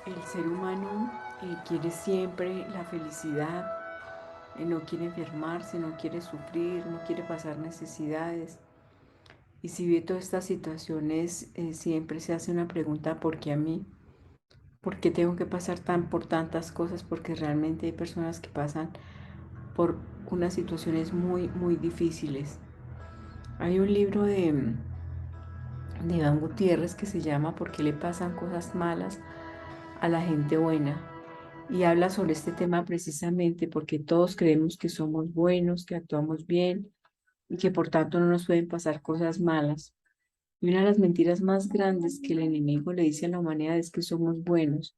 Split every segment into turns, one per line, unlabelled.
El ser humano quiere siempre la felicidad, no quiere enfermarse, no quiere sufrir, no quiere pasar necesidades. Y si ve todas estas situaciones, siempre se hace una pregunta: ¿por qué a mí? ¿Por qué tengo que pasar por tantas cosas? Porque realmente hay personas que pasan por unas situaciones muy, muy difíciles. Hay un libro de Iván Gutiérrez que se llama ¿Por qué le pasan cosas malas a la gente buena? Y habla sobre este tema precisamente porque todos creemos que somos buenos, que actuamos bien y que por tanto no nos pueden pasar cosas malas. Y una de las mentiras más grandes que el enemigo le dice a la humanidad es que somos buenos.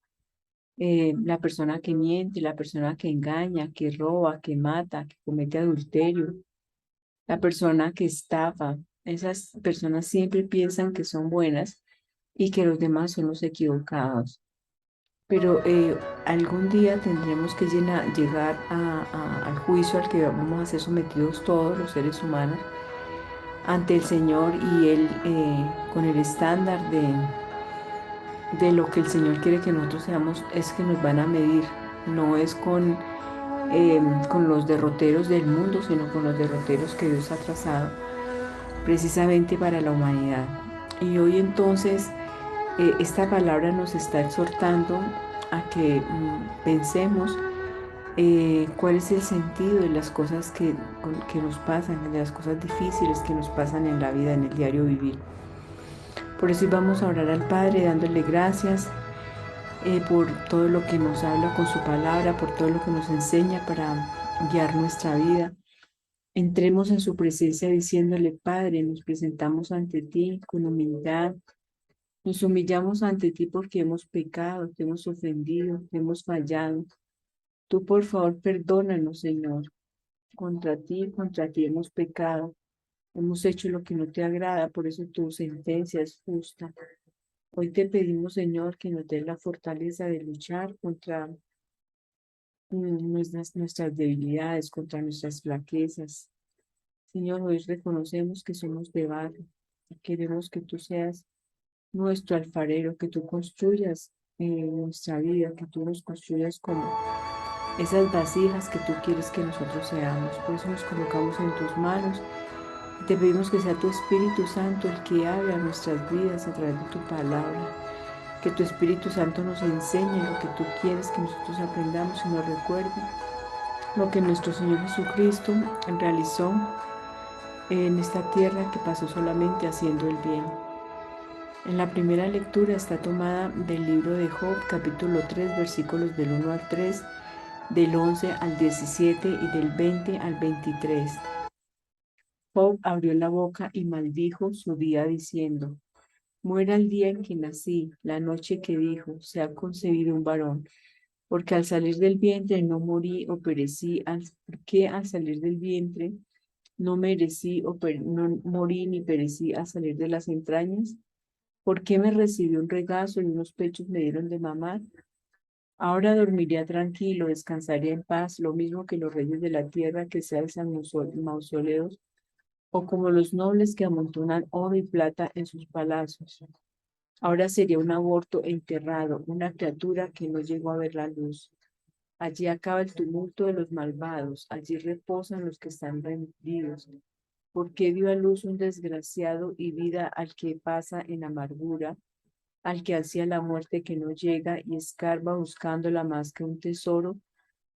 La persona que miente, la persona que engaña, que roba, que mata, que comete adulterio, la persona que estafa, esas personas siempre piensan que son buenas y que los demás son los equivocados. Pero algún día tendremos que llegar al juicio al que vamos a ser sometidos todos los seres humanos ante el Señor, y Él, con el estándar de lo que el Señor quiere que nosotros seamos, es que nos van a medir. No es con los derroteros del mundo, sino con los derroteros que Dios ha trazado precisamente para la humanidad. Y hoy entonces esta palabra nos está exhortando a que pensemos cuál es el sentido de las cosas que nos pasan, de las cosas difíciles que nos pasan en la vida, en el diario vivir. Por eso hoy vamos a orar al Padre dándole gracias por todo lo que nos habla con su palabra, por todo lo que nos enseña para guiar nuestra vida. Entremos en su presencia diciéndole: Padre, nos presentamos ante ti con humildad, nos humillamos ante ti porque hemos pecado, te hemos ofendido, te hemos fallado. Tú, por favor, perdónanos, Señor. Contra ti hemos pecado, hemos hecho lo que no te agrada, por eso tu sentencia es justa. Hoy te pedimos, Señor, que nos des la fortaleza de luchar contra nuestras debilidades, contra nuestras flaquezas. Señor, hoy reconocemos que somos de barro y queremos que tú seas nuestro alfarero, que tú construyas nuestra vida, que tú nos construyas como esas vasijas que tú quieres que nosotros seamos. Por eso nos colocamos en tus manos. Te pedimos que sea tu Espíritu Santo el que haga nuestras vidas a través de tu palabra. Que tu Espíritu Santo nos enseñe lo que tú quieres que nosotros aprendamos y nos recuerde lo que nuestro Señor Jesucristo realizó en esta tierra, que pasó solamente haciendo el bien. En la primera lectura está tomada del libro de Job, capítulo 3, versículos del 1 al 3, del 11 al 17 y del 20 al 23. Job abrió la boca y maldijo su día diciendo: muera el día en que nací, la noche que dijo, se ha concebido un varón, porque al salir del vientre no morí o perecí, porque al salir del vientre no merecí no morí ni perecí al salir de las entrañas. ¿Por qué me recibió un regazo y unos pechos me dieron de mamar? Ahora dormiría tranquilo, descansaría en paz, lo mismo que los reyes de la tierra que se alzan mausoleos, o como los nobles que amontonan oro y plata en sus palacios. Ahora sería un aborto enterrado, una criatura que no llegó a ver la luz. Allí acaba el tumulto de los malvados, allí reposan los que están rendidos. ¿Por qué dio a luz un desgraciado y vida al que pasa en amargura, al que hacía la muerte que no llega y escarba buscándola más que un tesoro,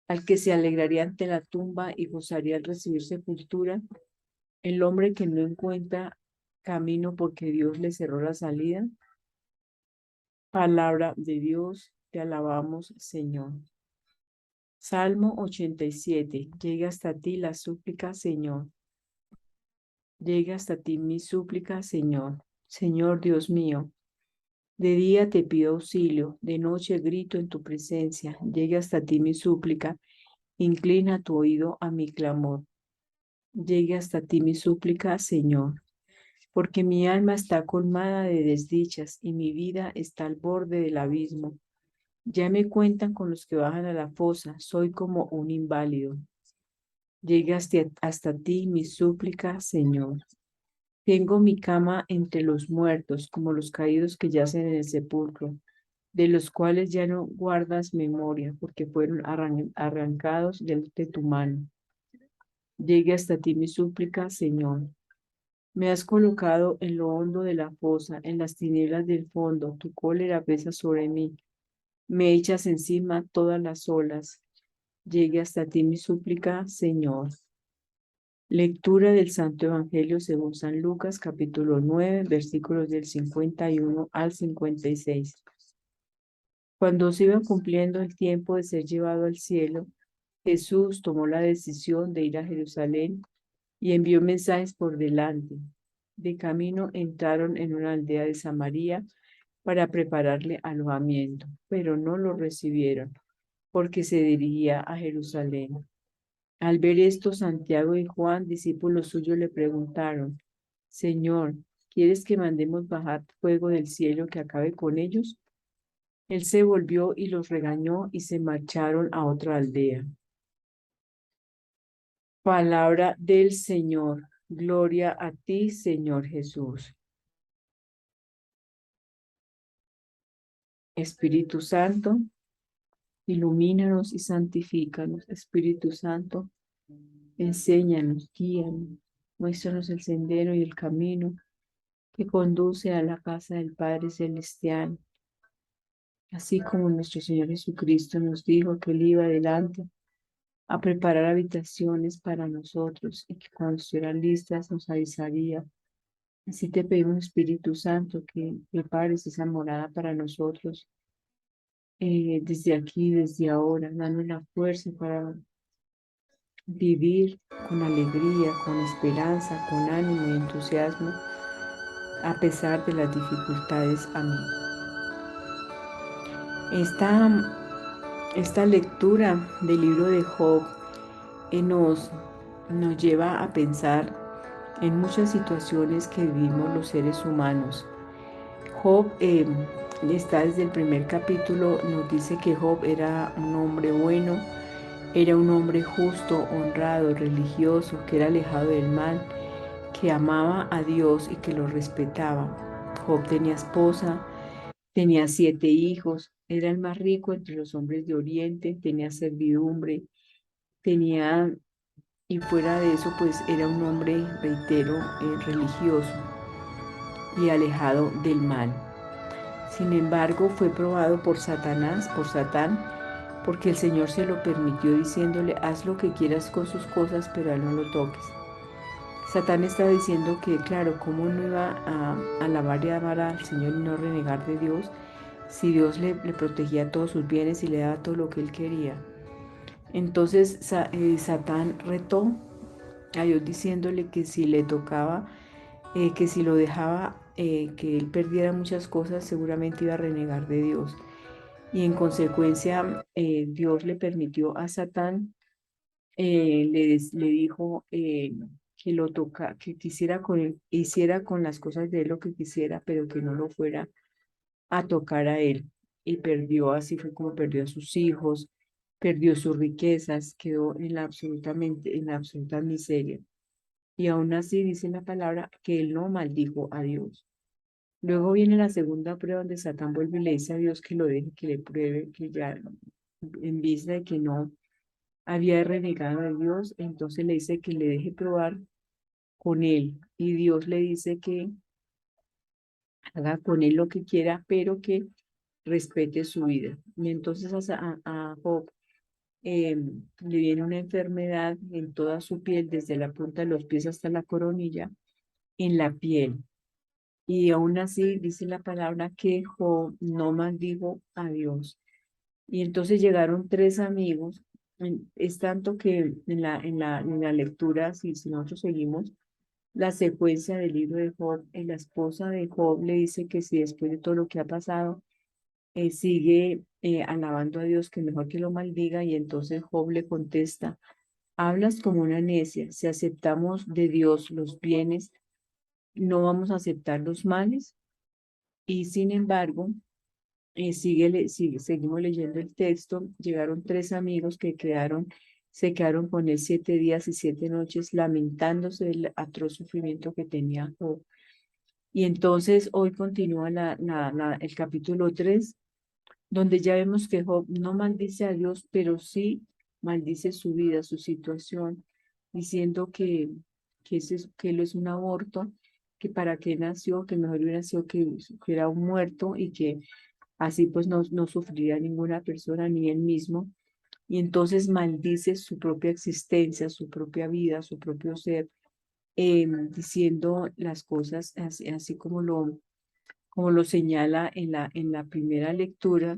al que se alegraría ante la tumba y gozaría al recibir sepultura, el hombre que no encuentra camino porque Dios le cerró la salida? Palabra de Dios, te alabamos, Señor. Salmo 87. Llega hasta ti la súplica, Señor. Llega hasta ti mi súplica, Señor. Señor Dios mío, de día te pido auxilio, de noche grito en tu presencia. Llega hasta ti mi súplica, inclina tu oído a mi clamor. Llegue hasta ti mi súplica, Señor, porque mi alma está colmada de desdichas y mi vida está al borde del abismo. Ya me cuentan con los que bajan a la fosa, soy como un inválido. Llegue hasta ti mi súplica, Señor. Tengo mi cama entre los muertos, como los caídos que yacen en el sepulcro. de los cuales ya no guardas memoria, porque fueron arrancados de tu mano. Llegue hasta ti mi súplica, Señor. Me has colocado en lo hondo de la fosa, en las tinieblas del fondo, tu cólera pesa sobre mí. Me echas encima todas las olas. Llegue hasta ti mi súplica, Señor. Lectura del Santo Evangelio según San Lucas, capítulo 9, versículos del 51 al 56. Cuando se iba cumpliendo el tiempo de ser llevado al cielo, Jesús tomó la decisión de ir a Jerusalén y envió mensajes por delante. De camino entraron en una aldea de Samaria para prepararle alojamiento, pero no lo recibieron porque se dirigía a Jerusalén. Al ver esto, Santiago y Juan, discípulos suyos, le preguntaron, Señor, ¿quieres que mandemos bajar fuego del cielo que acabe con ellos? Él se volvió y los regañó y se marcharon a otra aldea. Palabra del Señor. Gloria a ti, Señor Jesús. Espíritu Santo, ilumínanos y santifícanos. Espíritu Santo, enséñanos, guíanos, muéstranos el sendero y el camino que conduce a la casa del Padre Celestial. Así como nuestro Señor Jesucristo nos dijo que Él iba adelante a preparar habitaciones para nosotros y que cuando estuvieran listas nos avisaría. Así te pedimos, Espíritu Santo, que prepares esa morada para nosotros desde aquí, desde ahora. Danos la fuerza para vivir con alegría, con esperanza, con ánimo y entusiasmo, a pesar de las dificultades. Amén. Esta lectura del libro de Job nos lleva a pensar en muchas situaciones que vivimos los seres humanos. Job está desde el primer capítulo, nos dice que Job era un hombre bueno, era un hombre justo, honrado, religioso, que era alejado del mal, que amaba a Dios y que lo respetaba. Job tenía esposa, tenía 7 hijos, era el más rico entre los hombres de Oriente, tenía servidumbre, tenía, y fuera de eso, pues era un hombre, reitero, religioso y alejado del mal. Sin embargo, fue probado por Satanás, por Satán, porque el Señor se lo permitió diciéndole, haz lo que quieras con sus cosas, pero a él no lo toques. Satán estaba diciendo que, claro, ¿cómo no iba a alabar y amar al Señor y no renegar de Dios si Dios le protegía todos sus bienes y le daba todo lo que él quería? Entonces Satán retó a Dios diciéndole que si le tocaba, que si lo dejaba, que él perdiera muchas cosas, seguramente iba a renegar de Dios. Y en consecuencia, Dios le permitió a Satán, le dijo que lo toca, que quisiera con él, hiciera con las cosas de él lo que quisiera, pero que no lo fuera a tocar a él. Y perdió, así fue como perdió a sus hijos, perdió sus riquezas, quedó en la absoluta miseria. Y aún así dice la palabra que él no maldijo a Dios. Luego viene la segunda prueba donde Satán vuelve y le dice a Dios que lo deje, que le pruebe, que ya en vista de que no había renegado de Dios, entonces le dice que le deje probar con él. Y Dios le dice que haga con él lo que quiera, pero que respete su vida. Y entonces a Job le viene una enfermedad en toda su piel, desde la punta de los pies hasta la coronilla, en la piel. Y aún así dice la palabra que Job no maldijo a Dios. Y entonces llegaron 3 amigos. Es tanto que en la lectura, si nosotros seguimos la secuencia del libro de Job, la esposa de Job le dice que si después de todo lo que ha pasado, sigue alabando a Dios, que mejor que lo maldiga. Y entonces Job le contesta, hablas como una necia, si aceptamos de Dios los bienes, ¿no vamos a aceptar los males? Y sin embargo, seguimos leyendo el texto, llegaron 3 amigos que se quedaron con él 7 días y 7 noches lamentándose del atroz sufrimiento que tenía Job. Y entonces hoy continúa el capítulo 3 donde ya vemos que Job no maldice a Dios, pero sí maldice su vida, su situación, diciendo que él es un aborto, que para qué nació, que mejor hubiera sido que era un muerto y que así pues no sufriría ninguna persona ni él mismo. Y entonces maldice su propia existencia, su propia vida, su propio ser, diciendo las cosas así como lo señala en la primera lectura,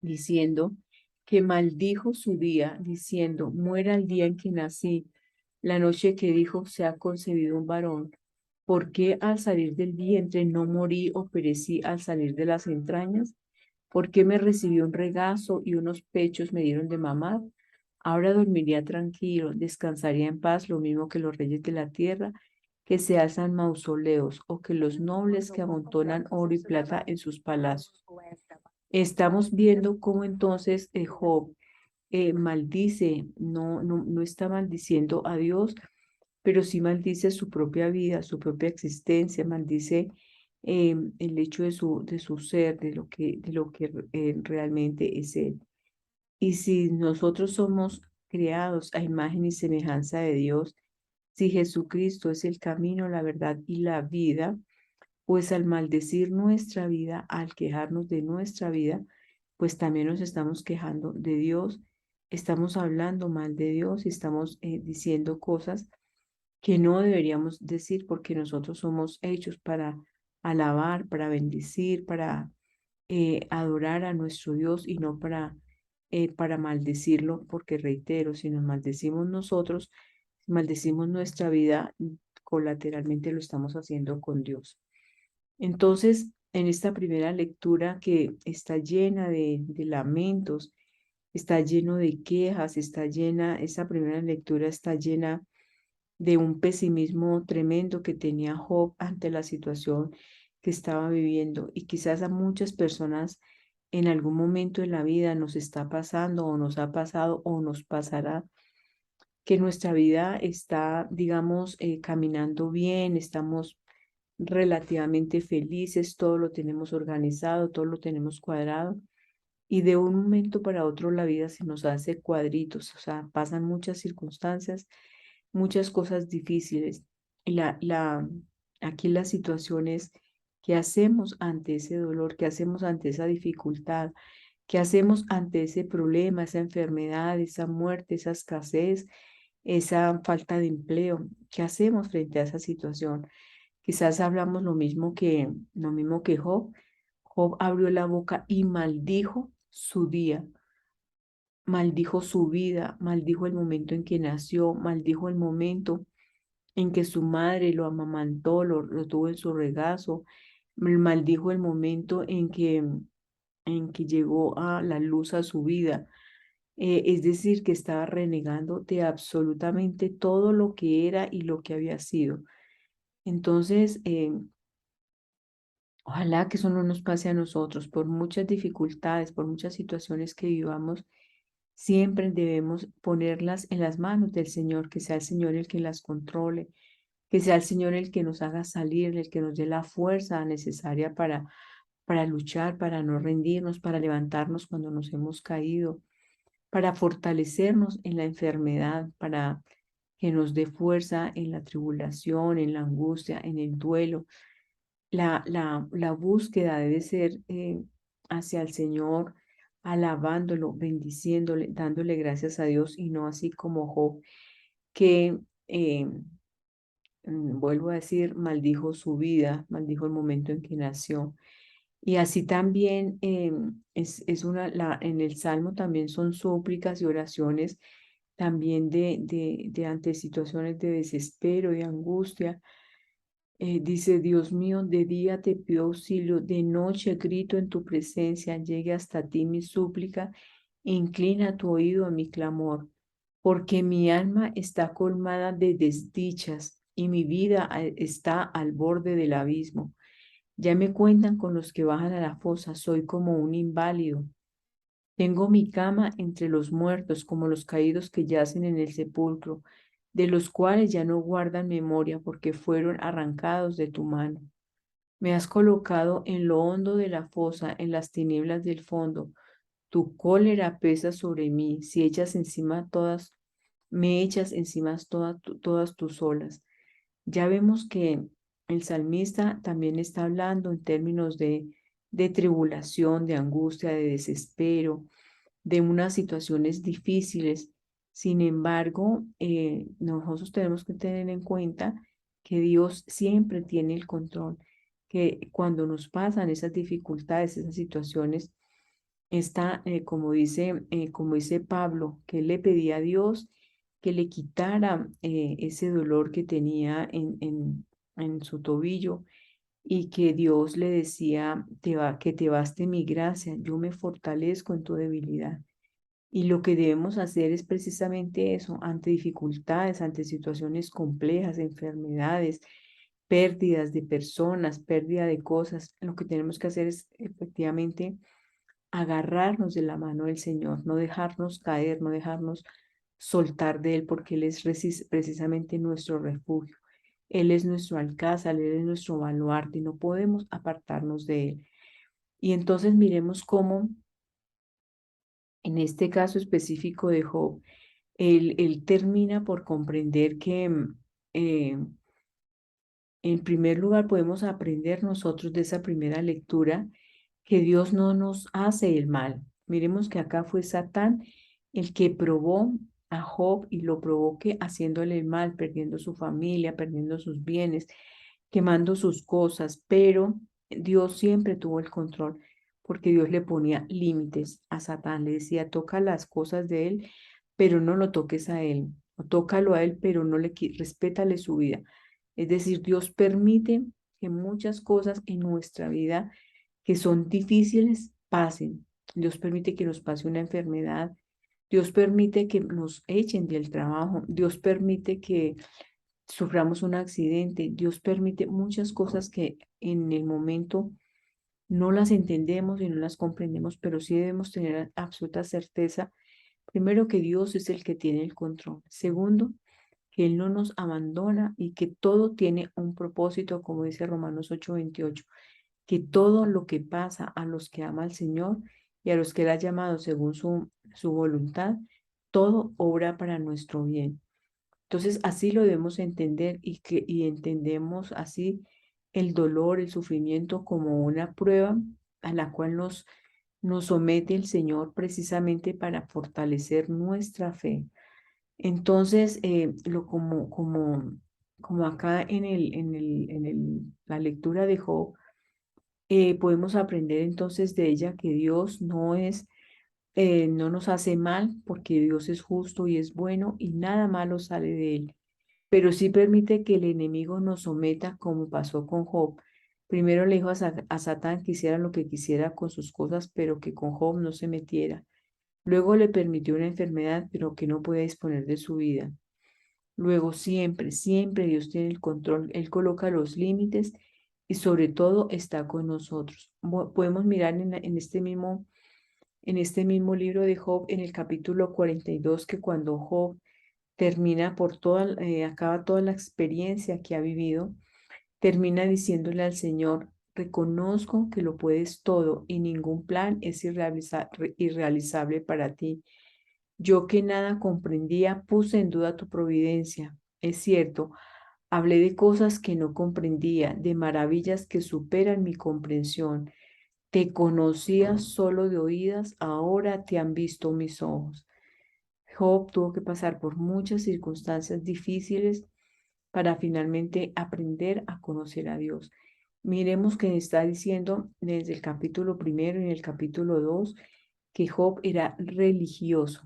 diciendo que maldijo su día, diciendo, muera el día en que nací, la noche que dijo, se ha concebido un varón. ¿Por qué al salir del vientre no morí o perecí al salir de las entrañas? ¿Por qué me recibió un regazo y unos pechos me dieron de mamar? Ahora dormiría tranquilo, descansaría en paz, lo mismo que los reyes de la tierra, que se alzan mausoleos, o que los nobles que amontonan oro y plata en sus palacios. Estamos viendo cómo entonces Job maldice, no está maldiciendo a Dios, pero sí maldice su propia vida, su propia existencia, maldice el hecho de su ser, de lo que realmente es Él. Y si nosotros somos creados a imagen y semejanza de Dios, si Jesucristo es el camino, la verdad y la vida, pues al maldecir nuestra vida, al quejarnos de nuestra vida, pues también nos estamos quejando de Dios, estamos hablando mal de Dios y estamos diciendo cosas que no deberíamos decir porque nosotros somos hechos para alabar, para bendecir, para adorar a nuestro Dios y no para maldecirlo, porque reitero, si nos maldecimos nosotros, si maldecimos nuestra vida, colateralmente lo estamos haciendo con Dios. Entonces, en esta primera lectura que está llena de lamentos, está lleno de quejas, esa primera lectura está llena de un pesimismo tremendo que tenía Job ante la situación que estaba viviendo. Y quizás a muchas personas en algún momento de la vida nos está pasando o nos ha pasado o nos pasará que nuestra vida está, digamos, caminando bien, estamos relativamente felices, todo lo tenemos organizado, todo lo tenemos cuadrado. Y de un momento para otro la vida se nos hace cuadritos, o sea, pasan muchas circunstancias, muchas cosas difíciles. Y aquí la situación es, ¿qué hacemos ante ese dolor? ¿Qué hacemos ante esa dificultad? ¿Qué hacemos ante ese problema, esa enfermedad, esa muerte, esa escasez, esa falta de empleo? ¿Qué hacemos frente a esa situación? Quizás hablamos lo mismo que Job. Job abrió la boca y maldijo su día, maldijo su vida, maldijo el momento en que nació, maldijo el momento en que su madre lo amamantó, lo tuvo en su regazo, maldijo el momento en que llegó a la luz a su vida. Es decir, que estaba renegando de absolutamente todo lo que era y lo que había sido. Entonces, ojalá que eso no nos pase a nosotros por muchas dificultades, por muchas situaciones que vivamos. Siempre debemos ponerlas en las manos del Señor, que sea el Señor el que las controle, que sea el Señor el que nos haga salir, el que nos dé la fuerza necesaria para luchar, para no rendirnos, para levantarnos cuando nos hemos caído, para fortalecernos en la enfermedad, para que nos dé fuerza en la tribulación, en la angustia, en el duelo. La búsqueda debe ser hacia el Señor, alabándolo, bendiciéndole, dándole gracias a Dios y no así como Job, que, eh, vuelvo a decir, maldijo su vida, maldijo el momento en que nació. Y así también en el Salmo también son súplicas y oraciones también de ante situaciones de desespero, de angustia. Dice, Dios mío, de día te pido auxilio, de noche grito en tu presencia, llegue hasta ti mi súplica, inclina tu oído a mi clamor, porque mi alma está colmada de desdichas y mi vida está al borde del abismo. Ya me cuentan con los que bajan a la fosa, soy como un inválido. Tengo mi cama entre los muertos, como los caídos que yacen en el sepulcro, de los cuales ya no guardan memoria porque fueron arrancados de tu mano. Me has colocado en lo hondo de la fosa, en las tinieblas del fondo. Tu cólera pesa sobre mí. Si echas encima todas, me echas encima todas tus olas. Ya vemos que el salmista también está hablando en términos de tribulación, de angustia, de desespero, de unas situaciones difíciles. Sin embargo, nosotros tenemos que tener en cuenta que Dios siempre tiene el control, que cuando nos pasan esas dificultades, esas situaciones, está, como dice Pablo, que él le pedía a Dios que le quitara ese dolor que tenía en su tobillo y que Dios le decía, que te baste mi gracia, yo me fortalezco en tu debilidad. Y lo que debemos hacer es precisamente eso, ante dificultades, ante situaciones complejas, enfermedades, pérdidas de personas, pérdida de cosas. Lo que tenemos que hacer es efectivamente agarrarnos de la mano del Señor, no dejarnos caer, no dejarnos soltar de Él, porque Él es precisamente nuestro refugio. Él es nuestro alcázar, Él es nuestro baluarte y no podemos apartarnos de Él. Y entonces miremos cómo, en este caso específico de Job, él termina por comprender que eh, en primer lugar podemos aprender nosotros de esa primera lectura que Dios no nos hace el mal. Miremos que acá fue Satán el que probó a Job y lo probó que haciéndole el mal, perdiendo su familia, perdiendo sus bienes, quemando sus cosas, pero Dios siempre tuvo el control porque Dios le ponía límites a Satán, le decía, toca las cosas de él, pero no lo toques a él, o tócalo a él, pero no respétale su vida. Es decir, Dios permite que muchas cosas en nuestra vida que son difíciles pasen. Dios permite que nos pase una enfermedad. Dios permite que nos echen del trabajo. Dios permite que suframos un accidente. Dios permite muchas cosas que en el momento no las entendemos y no las comprendemos, pero sí debemos tener absoluta certeza, primero, que Dios es el que tiene el control. Segundo, que Él no nos abandona y que todo tiene un propósito, como dice Romanos 8:28, que todo lo que pasa a los que ama al Señor y a los que Él ha llamado según su voluntad, todo obra para nuestro bien. Entonces, así lo debemos entender y entendemos así el dolor, el sufrimiento como una prueba a la cual nos somete el Señor precisamente para fortalecer nuestra fe. Entonces, como acá la lectura de Job, podemos aprender entonces de ella que Dios no nos hace mal porque Dios es justo y es bueno y nada malo sale de él, pero sí permite que el enemigo nos someta como pasó con Job. Primero le dijo a Satán que hiciera lo que quisiera con sus cosas, pero que con Job no se metiera. Luego le permitió una enfermedad, pero que no podía disponer de su vida. Luego siempre, siempre Dios tiene el control. Él coloca los límites y sobre todo está con nosotros. Podemos mirar en este mismo libro de Job, en el capítulo 42, que cuando Job termina acaba toda la experiencia que ha vivido, termina diciéndole al Señor, reconozco que lo puedes todo y ningún plan es irrealizable para ti. Yo que nada comprendía, puse en duda tu providencia. Es cierto, hablé de cosas que no comprendía, de maravillas que superan mi comprensión. Te conocía solo de oídas, ahora te han visto mis ojos. Job tuvo que pasar por muchas circunstancias difíciles para finalmente aprender a conocer a Dios. Miremos que está diciendo desde el capítulo primero y en el capítulo 2 que Job era religioso.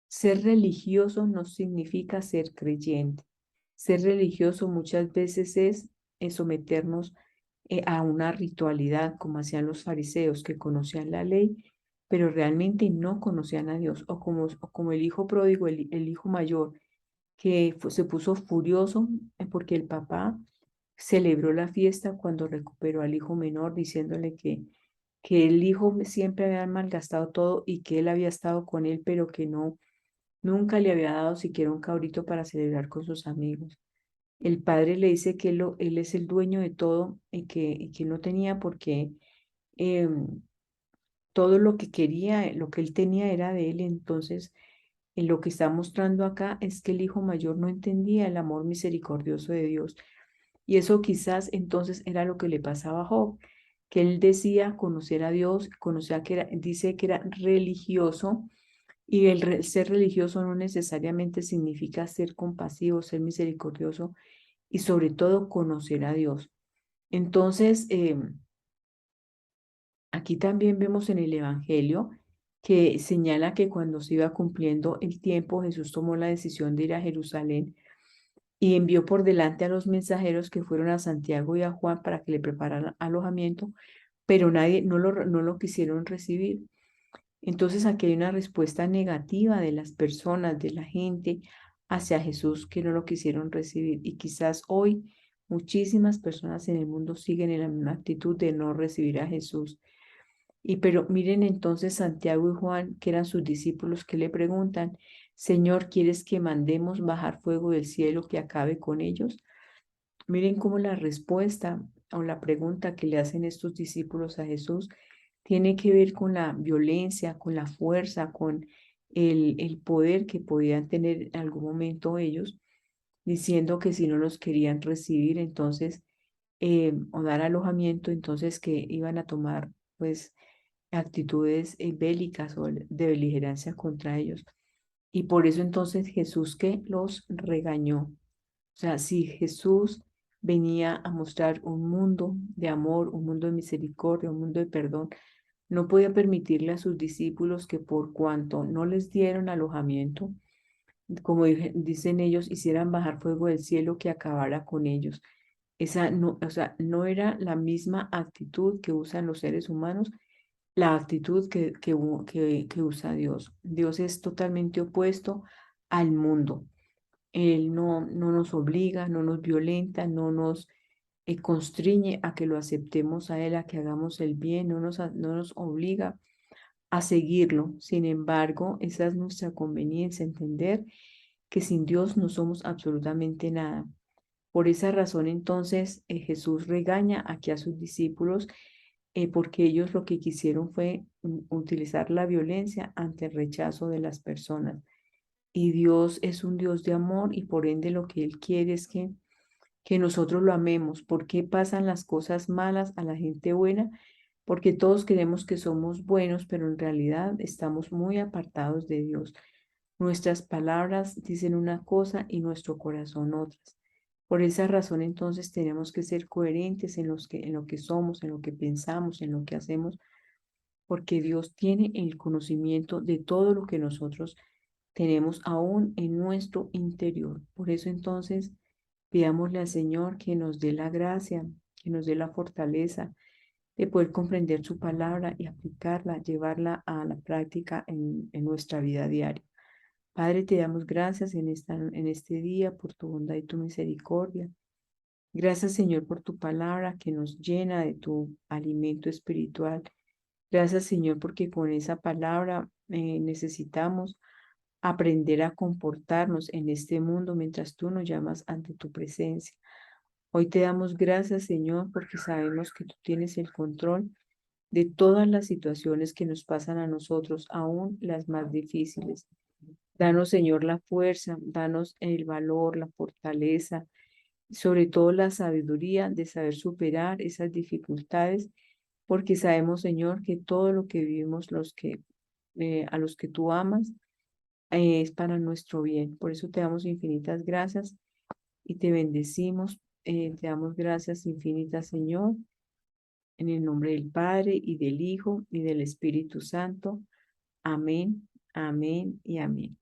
Ser religioso no significa ser creyente. Ser religioso muchas veces es someternos a una ritualidad, como hacían los fariseos que conocían la ley, pero realmente no conocían a Dios, o como el hijo pródigo, el hijo mayor, que se puso furioso porque el papá celebró la fiesta cuando recuperó al hijo menor, diciéndole que el hijo siempre había malgastado todo y que él había estado con él, pero que no, nunca le había dado siquiera un cabrito para celebrar con sus amigos. El padre le dice que él es el dueño de todo y que no tenía por qué, em, todo lo que quería, lo que él tenía era de él. Entonces, en lo que está mostrando acá es que el hijo mayor no entendía el amor misericordioso de Dios. Y eso quizás entonces era lo que le pasaba a Job, que él decía conocer a Dios, conocía que era, dice que era religioso, y ser religioso no necesariamente significa ser compasivo, ser misericordioso y sobre todo conocer a Dios. Entonces, aquí también vemos en el Evangelio que señala que cuando se iba cumpliendo el tiempo, Jesús tomó la decisión de ir a Jerusalén y envió por delante a los mensajeros que fueron a Santiago y a Juan para que le prepararan alojamiento, pero nadie, no lo quisieron recibir. Entonces aquí hay una respuesta negativa de las personas, de la gente hacia Jesús que no lo quisieron recibir. Y quizás hoy muchísimas personas en el mundo siguen en la misma actitud de no recibir a Jesús. Y pero miren entonces Santiago y Juan, que eran sus discípulos, que le preguntan, Señor, ¿quieres que mandemos bajar fuego del cielo que acabe con ellos? Miren cómo la respuesta o la pregunta que le hacen estos discípulos a Jesús tiene que ver con la violencia, con la fuerza, con el poder que podían tener en algún momento ellos, diciendo que si no los querían recibir, entonces, o dar alojamiento, entonces que iban a tomar, pues, actitudes bélicas o de beligerancia contra ellos. Y por eso entonces Jesús que los regañó. O sea, si Jesús venía a mostrar un mundo de amor, un mundo de misericordia, un mundo de perdón, no podía permitirle a sus discípulos que por cuanto no les dieron alojamiento, como dicen ellos, hicieran bajar fuego del cielo que acabara con ellos. Esa no, o sea, no era la misma actitud que usan los seres humanos, la actitud que usa Dios. Dios es totalmente opuesto al mundo. Él no nos obliga, no nos violenta, no nos constriñe a que lo aceptemos a Él, a que hagamos el bien, no nos obliga a seguirlo. Sin embargo, esa es nuestra conveniencia, entender que sin Dios no somos absolutamente nada. Por esa razón, entonces, Jesús regaña aquí a sus discípulos porque ellos lo que quisieron fue utilizar la violencia ante el rechazo de las personas. Y Dios es un Dios de amor y por ende lo que Él quiere es que nosotros lo amemos. ¿Por qué pasan las cosas malas a la gente buena? Porque todos creemos que somos buenos, pero en realidad estamos muy apartados de Dios. Nuestras palabras dicen una cosa y nuestro corazón otras. Por esa razón, entonces, tenemos que ser coherentes en lo que somos, en lo que pensamos, en lo que hacemos, porque Dios tiene el conocimiento de todo lo que nosotros tenemos aún en nuestro interior. Por eso, entonces, pidámosle al Señor que nos dé la gracia, que nos dé la fortaleza de poder comprender su palabra y aplicarla, llevarla a la práctica en nuestra vida diaria. Padre, te damos gracias en este día por tu bondad y tu misericordia. Gracias, Señor, por tu palabra que nos llena de tu alimento espiritual. Gracias, Señor, porque con esa palabra necesitamos aprender a comportarnos en este mundo mientras tú nos llamas ante tu presencia. Hoy te damos gracias, Señor, porque sabemos que tú tienes el control de todas las situaciones que nos pasan a nosotros, aún las más difíciles. Danos, Señor, la fuerza, danos el valor, la fortaleza, y sobre todo la sabiduría de saber superar esas dificultades, porque sabemos, Señor, que todo lo que vivimos, a los que tú amas, es para nuestro bien. Por eso te damos infinitas gracias y te bendecimos. Te damos gracias infinitas, Señor, en el nombre del Padre y del Hijo y del Espíritu Santo. Amén, amén y amén.